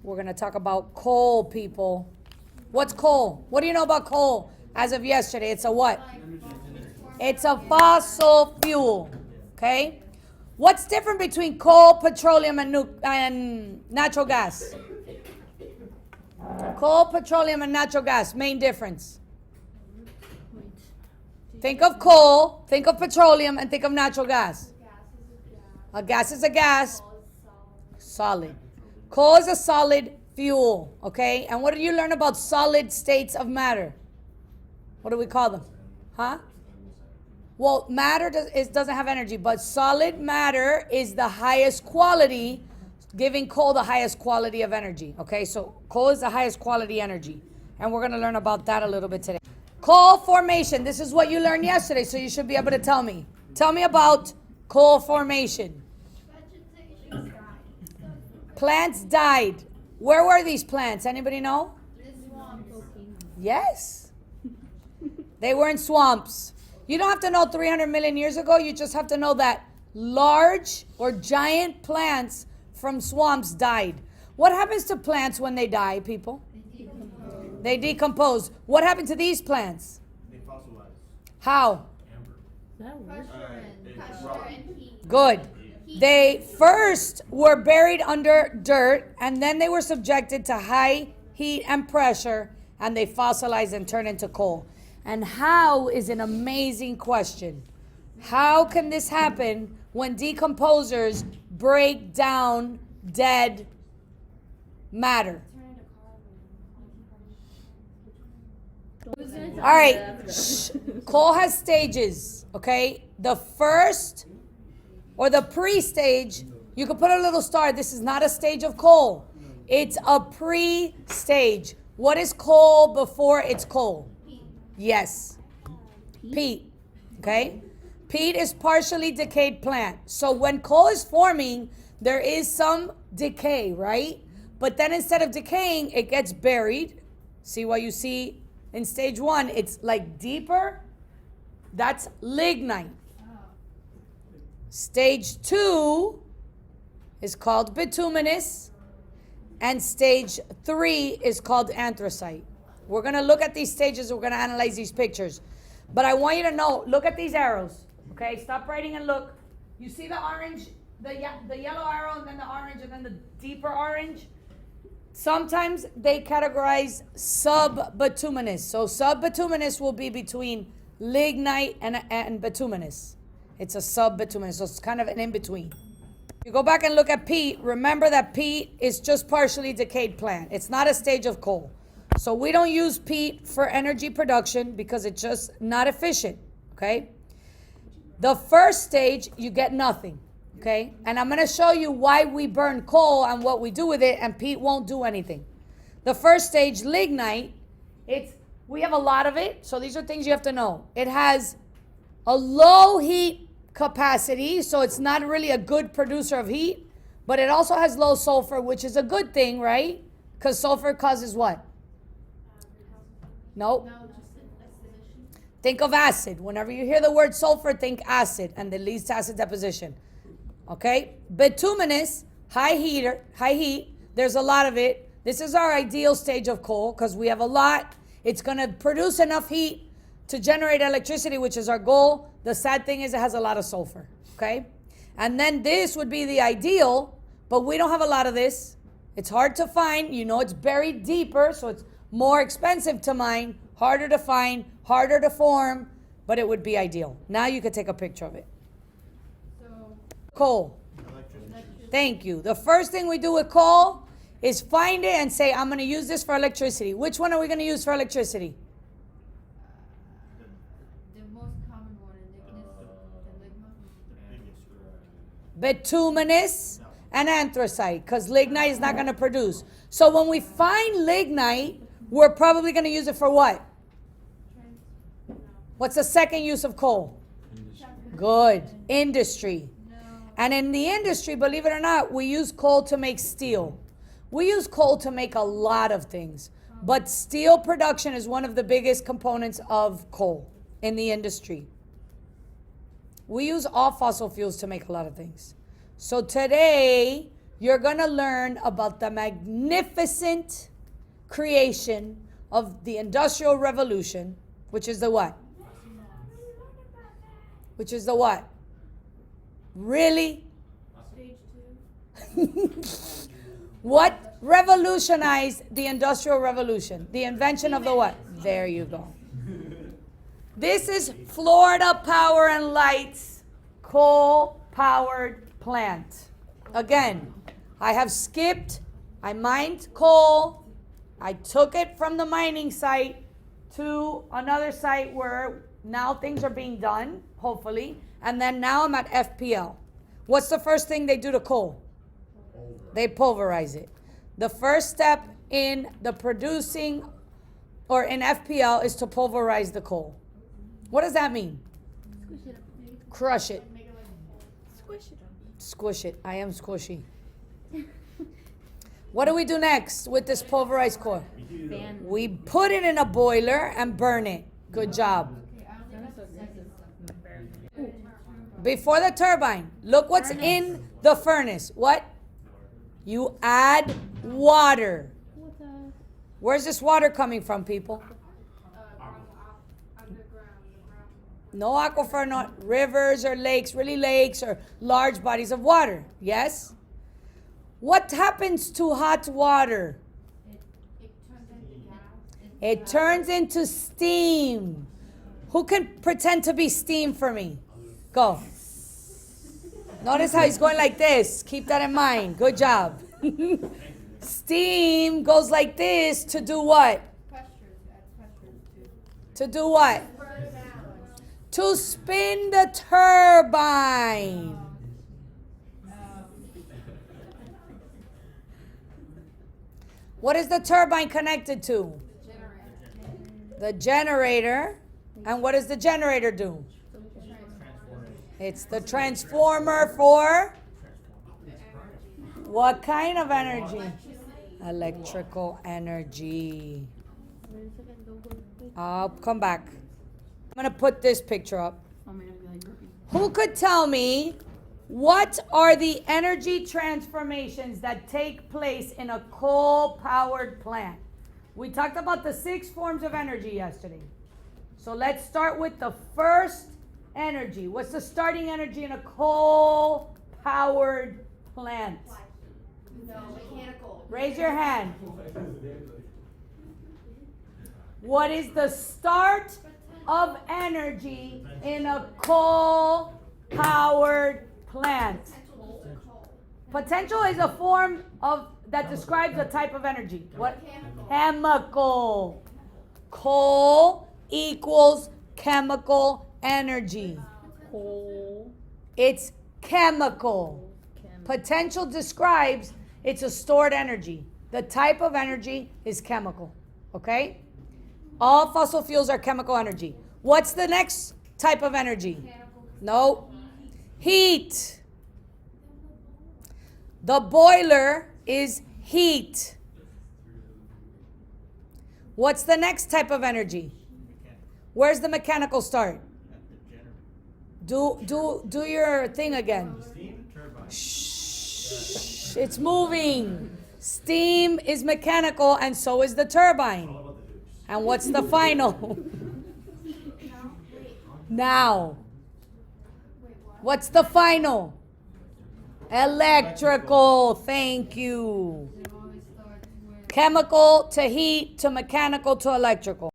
We're going to talk about coal, people. What's coal? What do you know about coal? As of yesterday, it's a what? It's a fossil fuel. Okay? What's different between coal, petroleum, and natural gas? Coal, petroleum, and natural gas. Main difference. Think of coal, think of petroleum, and think of natural gas. A gas is a gas. Solid. Coal is a solid fuel, okay? And what did you learn about solid states of matter? What do we call them? Huh? Well, matter doesn't have energy, but solid matter is the highest quality, giving coal the highest quality of energy, okay? So coal is the highest quality energy. And we're going to learn about that a little bit today. Coal formation. This is what you learned yesterday, so you should be able to tell me. Tell me about coal formation. Plants died. Where were these plants? Anybody know? Yes. They were in swamps. You don't have to know 300 million years ago. You just have to know that large or giant plants from swamps died. What happens to plants when they die, people? They decompose. What happened to these plants? They fossilize. How? Pressure and heat. Good. They first were buried under dirt, and then they were subjected to high heat and pressure, and they fossilized and turned into coal. And how is an amazing question. How can this happen when decomposers break down dead matter? All right. Shh. Coal has stages, okay? The first or the pre-stage, you could put a little star. This is not a stage of coal. It's a pre-stage. What is coal before it's coal? Yes. Peat. Okay? Peat is partially decayed plant. So when coal is forming, there is some decay, right? But then instead of decaying, it gets buried. See what you see in stage one? It's like deeper. That's lignite. Stage 2 is called bituminous. And stage 3 is called anthracite. We're going to look at these stages. We're going to analyze these pictures. But I want you to know, look at these arrows. Okay, stop writing and look. You see the orange, the yellow arrow, and then the orange, and then the deeper orange? Sometimes they categorize sub-bituminous. So sub-bituminous will be between lignite and bituminous. It's a sub-bituminous, so it's kind of an in-between. You go back and look at peat, remember that peat is just partially decayed plant. It's not a stage of coal. So we don't use peat for energy production because it's just not efficient, okay? The first stage, you get nothing, okay? And I'm going to show you why we burn coal and what we do with it, and peat won't do anything. The first stage, lignite, we have a lot of it, so these are things you have to know. It has a low heat capacity, so it's not really a good producer of heat, but it also has low sulfur, which is a good thing, right? Because sulfur causes what? Nope. Think of acid. Whenever you hear the word sulfur, think acid, and it leads to acid deposition. Okay? Bituminous, high heat, there's a lot of it. This is our ideal stage of coal because we have a lot. It's going to produce enough heat to generate electricity, which is our goal. The sad thing is it has a lot of sulfur, okay? And then this would be the ideal, but we don't have a lot of this. It's hard to find. You know, it's buried deeper, so it's more expensive to mine, harder to find, harder to form, but it would be ideal. Now you could take a picture of it. Coal. Thank you. The first thing we do with coal is find it and say, I'm going to use this for electricity. Which one are we going to use for electricity? Bituminous and anthracite, because lignite is not going to produce. So when we find lignite, we're probably going to use it for what? What's the second use of coal? Good. Industry. And in the industry, believe it or not, we use coal to make steel. We use coal to make a lot of things. But steel production is one of the biggest components of coal in the industry. We use all fossil fuels to make a lot of things. So today, you're going to learn about the magnificent creation of the Industrial Revolution, which is the what? Which is the what? Really? Stage 2. What revolutionized the Industrial Revolution? The invention of the what? There you go. This is Florida Power and Light's coal-powered plant. Again, I have skipped, I mined coal, I took it from the mining site to another site where now things are being done, hopefully, and then now I'm at FPL. What's the first thing they do to coal? They pulverize it. The first step in the producing or in FPL is to pulverize the coal. What does that mean? Squish it up. Crush it. Squish it up. Squish it. I am squishy. What do we do next with this pulverized coal? Fan. We put it in a boiler and burn it. Good job. Before the turbine, look what's in the furnace. What? You add water. What the? Where's this water coming from, people? No aquifer, not rivers or lakes, really lakes or large bodies of water. Yes? What happens to hot water? It turns into steam. Who can pretend to be steam for me? Go. Notice how he's going like this. Keep that in mind. Good job. Steam goes like this to do what? To do what? To spin the turbine. What is the turbine connected to? The generator. And what does the generator do? It's the transformer for what kind of energy? Electrical energy. I'll come back. I'm going to put this picture up. Who could tell me what are the energy transformations that take place in a coal-powered plant? We talked about the 6 forms of energy yesterday. So let's start with the first energy. What's the starting energy in a coal-powered plant? No, mechanical. Raise your hand. What is the start of energy in a coal-powered plant? Potential is a form of that describes a type of energy. What? Chemical. Coal equals chemical energy. Coal. It's chemical. Potential describes it's a stored energy. The type of energy is chemical. Okay? All fossil fuels are chemical energy. What's the next type of energy? No. Heat. The boiler is heat. What's the next type of energy? Where's the mechanical start? Do your thing again. Shh. It's moving. Steam is mechanical and so is the turbine. And what's the final? Now. What's the final? Electrical. Thank you. Chemical to heat to mechanical to electrical.